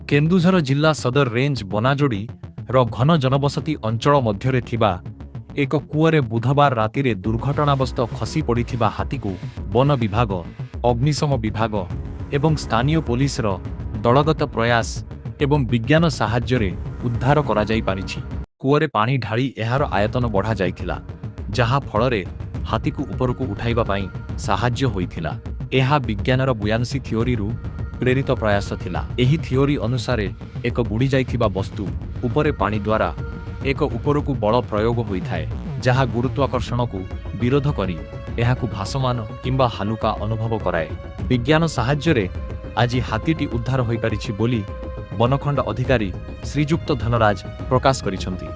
କେନ୍ଦୁଝର ଜିଲ୍ଲା ସଦର ରେଞ୍ଜ ବନାଯୋଡ଼ିର ଘନ ଜନବସତି ଅଞ୍ଚଳ ମଧ୍ୟରେ ଥିବା ଏକ କୂଅରେ ବୁଧବାର ରାତିରେ ଦୁର୍ଘଟଣାବସ୍ତ ଖସି ପଡ଼ିଥିବା ହାତୀକୁ ବନ ବିଭାଗ, ଅଗ୍ନିଶମ ବିଭାଗ ଏବଂ ସ୍ଥାନୀୟ ପୋଲିସର ଦଳଗତ ପ୍ରୟାସ ଏବଂ ବିଜ୍ଞାନ ସାହାଯ୍ୟରେ ଉଦ୍ଧାର କରାଯାଇପାରିଛି। କୂଅରେ ପାଣି ଢାଳି ଏହାର ଆୟତନ ବଢ଼ାଯାଇଥିଲା, ଯାହା ଫଳରେ ହାତୀକୁ ଉପରକୁ ଉଠାଇବା ପାଇଁ ସାହାଯ୍ୟ ହୋଇଥିଲା। ଏହା ବିଜ୍ଞାନର ବୁୟାନ୍ସି ଥିଓରିରୁ ପ୍ରେରିତ ପ୍ରୟାସ ଥିଲା। ଏହି ଥିଓରି ଅନୁସାରେ ଏକ ବୁଡ଼ିଯାଇଥିବା ବସ୍ତୁ ଉପରେ ପାଣି ଦ୍ୱାରା ଏକ ଉପରକୁ ବଳ ପ୍ରୟୋଗ ହୋଇଥାଏ, ଯାହା ଗୁରୁତ୍ୱାକର୍ଷଣକୁ ବିରୋଧ କରି ଏହାକୁ ଭାସମାନ କିମ୍ବା ହାଲୁକା ଅନୁଭବ କରାଏ। ବିଜ୍ଞାନ ସାହାଯ୍ୟରେ ଆଜି ହାତୀଟି ଉଦ୍ଧାର ହୋଇପାରିଛି ବୋଲି ବନଖଣ୍ଡ ଅଧିକାରୀ ଶ୍ରୀଯୁକ୍ତ ଧନରାଜ ପ୍ରକାଶ କରିଛନ୍ତି।